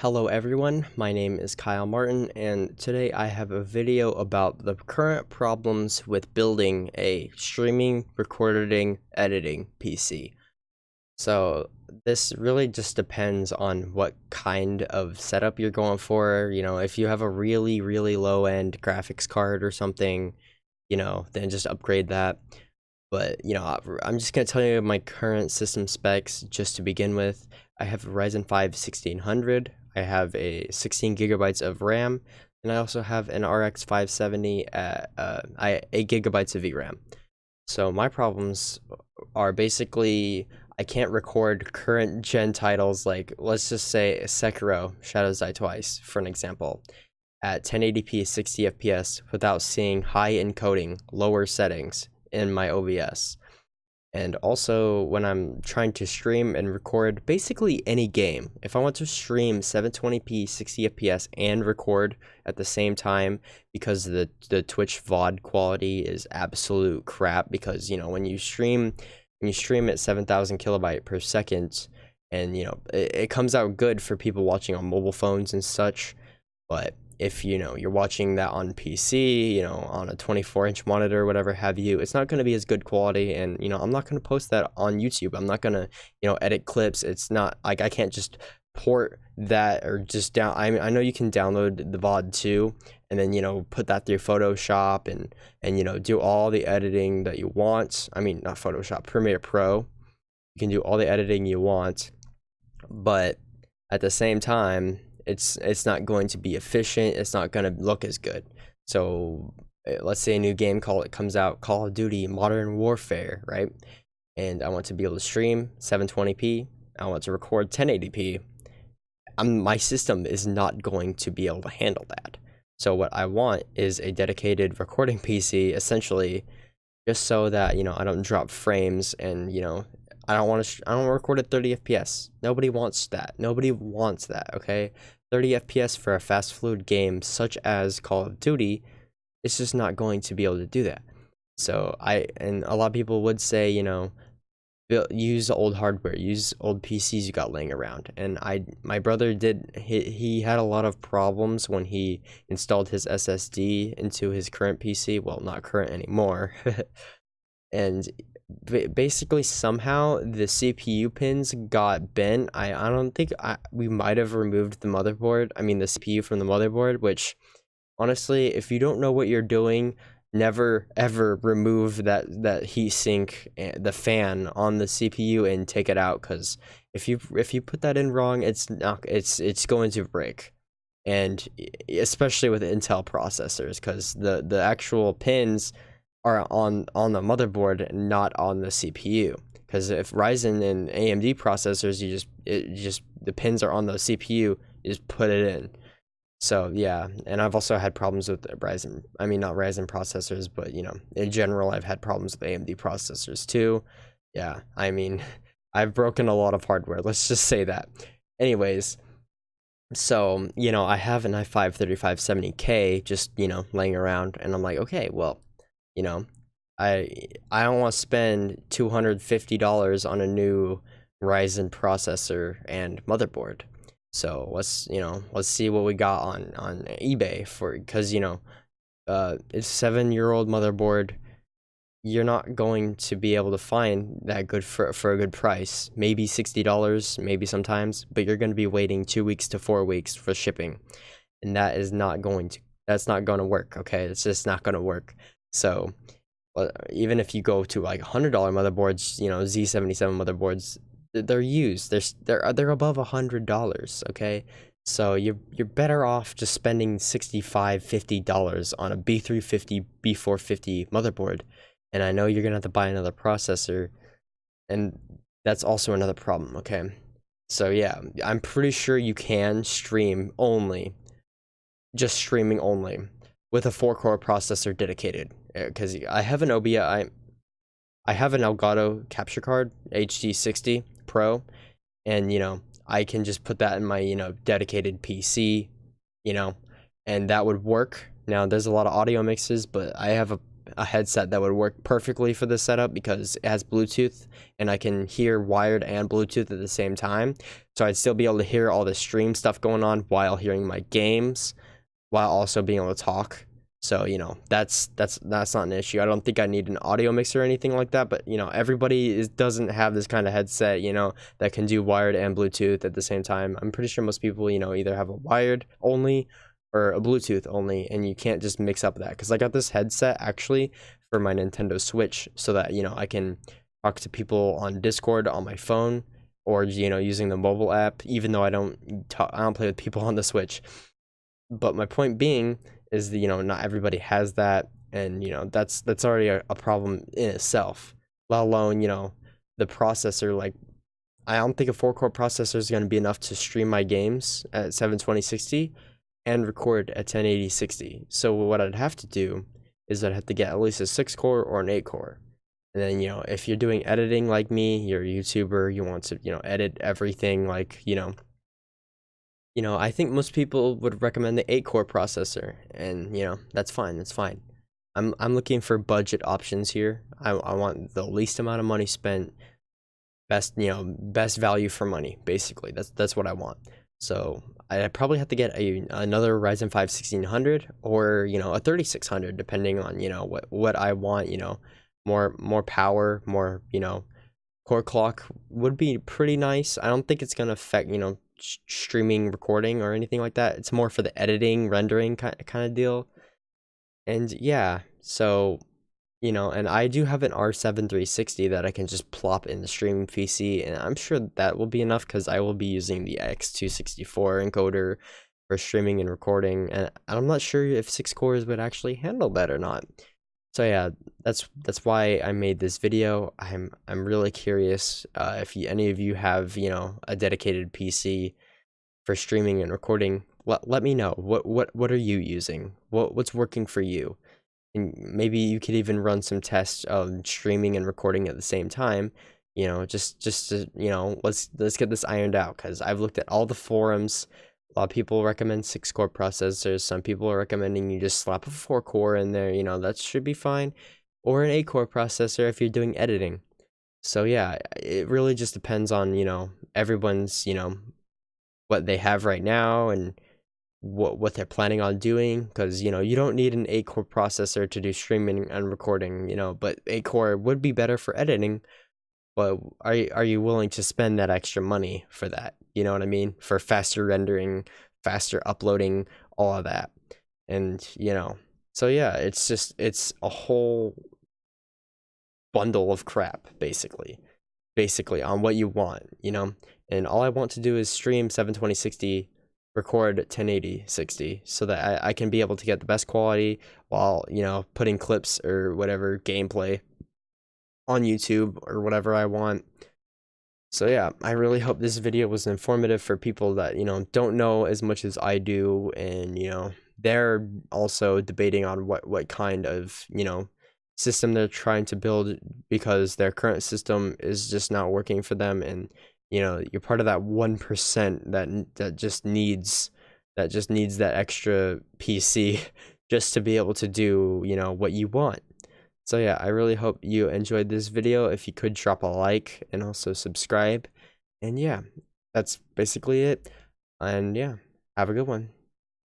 Hello everyone, my name is Kyle Martin, and today I have a video about the current problems with building a streaming, recording, editing PC. So this really just depends on what kind of setup you're going for. If you have a really low end graphics card or something, then just upgrade that. But, I'm just going to tell you my current system specs just to begin with. I have a Ryzen 5 1600. I have a 16 gigabytes of RAM, and I also have an RX 570 at 8 gigabytes of VRAM. So my problems are basically I can't record current gen titles like, let's just say, Sekiro Shadows Die Twice, for an example, at 1080p 60 FPS without seeing high encoding, lower settings in my OBS. And also when I'm trying to stream and record basically any game, if I want to stream 720p 60 FPS and record at the same time, because the Twitch VOD quality is absolute crap, because when you stream at 7,000 kilobyte per second, and it comes out good for people watching on mobile phones and such, but if you're watching that on PC, on a 24-inch monitor or whatever have you, it's not going to be as good quality. And I'm not going to post that on YouTube. I'm not going to edit clips. It's not like I can't just port that or just down. I know you can download the VOD too, and then put that through Photoshop and do all the editing that you want. I mean, not Photoshop, Premiere Pro. You can do all the editing you want, but at the same time, it's not going to be efficient. It's not going to look as good. So let's say a new game comes out, Call of Duty Modern Warfare, right? And I want to be able to stream 720p. I want to record 1080p. My system is not going to be able to handle that. So what I want is a dedicated recording PC, essentially, just so that I don't drop frames, and I don't want to record at 30 FPS. Nobody wants that. Nobody wants that, okay? 30 FPS for a fast fluid game such as Call of Duty, it's just not going to be able to do that. So and a lot of people would say, use old hardware, use old PCs you got laying around. And my brother he had a lot of problems when he installed his SSD into his current PC. Well, not current anymore. And basically somehow the CPU pins got bent. I don't think we might have removed the motherboard. I mean the CPU from the motherboard, which honestly, if you don't know what you're doing, never ever remove that heatsink, the fan on the CPU, and take it out, because if you put that in wrong, it's going to break. And especially with Intel processors, because the actual pins are on the motherboard, not on the CPU. Because if Ryzen and AMD processors, the pins are on the CPU, you just put it in. So yeah, and I've also had problems with not Ryzen processors, but in general, I've had problems with AMD processors too. Yeah, I've broken a lot of hardware, let's just say that. Anyways, so I have an i5 3570K just laying around, and I'm like, okay, well, I don't want to spend $250 on a new Ryzen processor and motherboard. So let's see what we got on eBay because it's a 7-year-old motherboard. You're not going to be able to find that good for a good price. Maybe $60, maybe sometimes, but you're going to be waiting 2 weeks to 4 weeks for shipping, and that's not going to work. Okay, it's just not going to work. So even if you go to like $100 motherboards, Z77 motherboards, they're used. They're above $100. Okay, so you're better off just spending $65-$50 on a B350 B450 motherboard. And I know you're gonna have to buy another processor, and that's also another problem. Okay, so yeah, I'm pretty sure you can streaming only with a 4-core processor dedicated, because I have an I have an Elgato capture card HD60 Pro, and I can just put that in my dedicated PC, and that would work. Now there's a lot of audio mixes, but I have a headset that would work perfectly for this setup because it has Bluetooth and I can hear wired and Bluetooth at the same time. So I'd still be able to hear all the stream stuff going on while hearing my games, while also being able to talk. So, that's not an issue. I don't think I need an audio mixer or anything like that, but everybody doesn't have this kind of headset, that can do wired and Bluetooth at the same time. I'm pretty sure most people, either have a wired only or a Bluetooth only, and you can't just mix up that. Because I got this headset actually for my Nintendo Switch so that, I can talk to people on Discord on my phone or, using the mobile app, even though I don't play with people on the Switch. But my point being is that, not everybody has that, and, that's already a problem in itself, let alone, the processor. Like, I don't think a 4-core processor is going to be enough to stream my games at 720-60 and record at 1080-60. So what I'd have to do is I'd have to get at least a 6-core or an 8-core. And then, if you're doing editing like me, you're a YouTuber, you want to, edit everything, like, I think most people would recommend the 8-core processor, and that's fine. That's fine. I'm looking for budget options here. I want the least amount of money spent, best value for money. Basically, that's what I want. So I probably have to get another Ryzen 5 1600 or a 3600, depending on what I want. More power, more core clock would be pretty nice. I don't think it's gonna affect streaming, recording, or anything like that. It's more for the editing, rendering kind of deal. And yeah, so and I do have an R7 360 that I can just plop in the streaming PC, and I'm sure that will be enough because I will be using the X264 encoder for streaming and recording, and I'm not sure if 6 cores would actually handle that or not. So yeah, that's why I made this video. I'm really curious if any of you have a dedicated PC for streaming and recording. Let me know what are you using? What's working for you? And maybe you could even run some tests of streaming and recording at the same time. Just to, let's get this ironed out, because I've looked at all the forums. A lot of people recommend 6-core processors. Some people are recommending you just slap a 4-core in there. That should be fine. Or an 8-core processor if you're doing editing. So yeah, it really just depends on, everyone's, what they have right now and what they're planning on doing. Because, you don't need an 8-core processor to do streaming and recording, but 8-core would be better for editing. But are you willing to spend that extra money for that? You know what I mean? For faster rendering, faster uploading, all of that. And, so yeah, it's a whole bundle of crap, basically on what you want, and all I want to do is stream 720-60, record 1080-60, so that I can be able to get the best quality while, putting clips or whatever gameplay on YouTube or whatever I want. So yeah, I really hope this video was informative for people that, don't know as much as I do, and, they're also debating on what kind of, system they're trying to build, because their current system is just not working for them. And, you're part of that 1% that just needs that extra PC just to be able to do, what you want. So yeah, I really hope you enjoyed this video. If you could, drop a like and also subscribe. And yeah, that's basically it. And yeah, have a good one.